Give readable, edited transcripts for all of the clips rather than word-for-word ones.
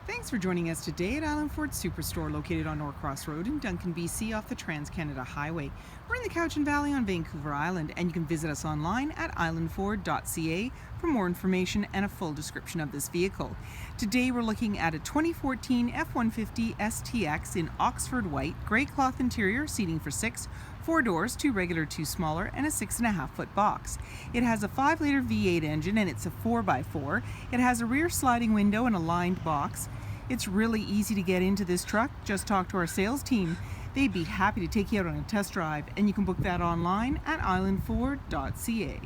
Thanks for joining us today at Island Ford Superstore, located on Norcross Road in Duncan, BC, off the Trans-Canada Highway. We're in the Cowichan Valley on Vancouver Island, and you can visit us online at islandford.ca for more information and a full description of this vehicle. Today we're looking at a 2014 F-150 STX in Oxford White, grey cloth interior, seating for 6, 4 doors, 2 regular, 2 smaller, and a 6.5-foot box. It has a 5-liter V8 engine and it's a 4x4. It has a rear sliding window and a lined box. It's really easy to get into this truck. Just talk to our sales team. They'd be happy to take you out on a test drive, and you can book that online at islandford.ca.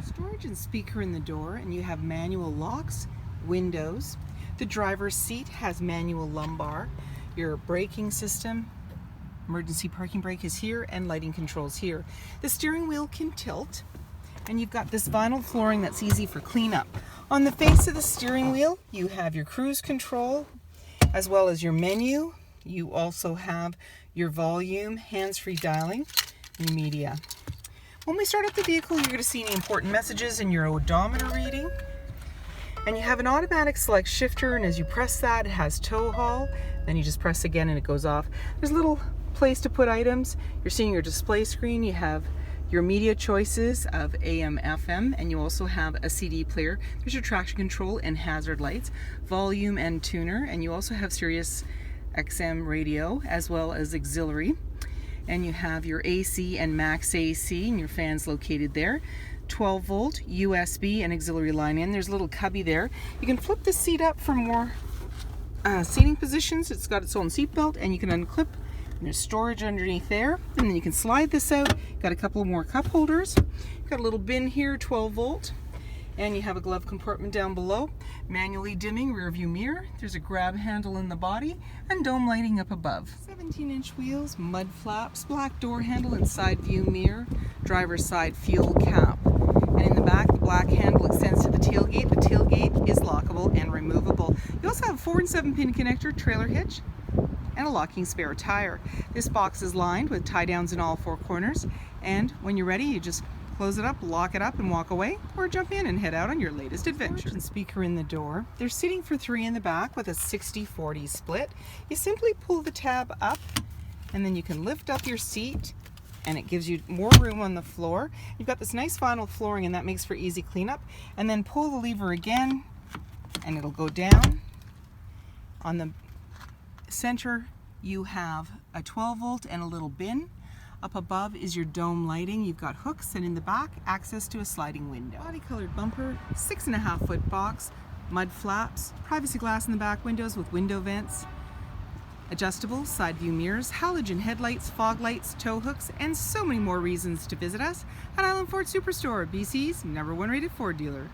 Storage and speaker in the door, and you have manual locks, windows. The driver's seat has manual lumbar. Your braking system, emergency parking brake is here, and lighting controls here. The steering wheel can tilt, and you've got this vinyl flooring that's easy for cleanup. On the face of the steering wheel, you have your cruise control, as well as your menu. You also have your volume, hands-free dialing, and media. When we start up the vehicle, you're going to see any important messages in your odometer reading. And you have an automatic select shifter, and as you press that, it has tow haul. Then you just press again and it goes off. There's a little place to put items. You're seeing your display screen. You have your media choices of AM, FM, and you also have a CD player. There's your traction control and hazard lights, volume and tuner, and you also have Sirius XM radio as well as auxiliary. And you have your AC and max AC, and your fans located there. 12-volt USB and auxiliary line in. There's a little cubby there. You can flip the seat up for more seating positions. It's got its own seat belt, and you can unclip. And there's storage underneath there, and then you can slide this out. Got a couple more cup holders. Got a little bin here, 12-volt, and you have a glove compartment down below. Manually dimming rear view mirror. There's a grab handle in the body and dome lighting up above. 17-inch wheels, mud flaps, black door handle and side view mirror, driver's side fuel cap. And in the back, the black handle extends to the tailgate. The tailgate is lockable and removable. You also have a 4 and 7-pin connector, trailer hitch, and a locking spare tire. This box is lined with tie downs in all 4 corners, and when you're ready, you just close it up, lock it up, and walk away, or jump in and head out on your latest adventure. And speaker in the door. There's seating for 3 in the back with a 60-40 split. You simply pull the tab up, and then you can lift up your seat, and it gives you more room on the floor. You've got this nice vinyl flooring, and that makes for easy cleanup. And then pull the lever again, and it'll go down. On the center, you have a 12-volt and a little bin. Up above is your dome lighting. You've got hooks, and in the back, access to a sliding window. Body-colored bumper, 6.5-foot box, mud flaps, privacy glass in the back windows with window vents, adjustable side view mirrors, halogen headlights, fog lights, tow hooks, and so many more reasons to visit us at Island Ford Superstore, BC's #1 rated Ford dealer.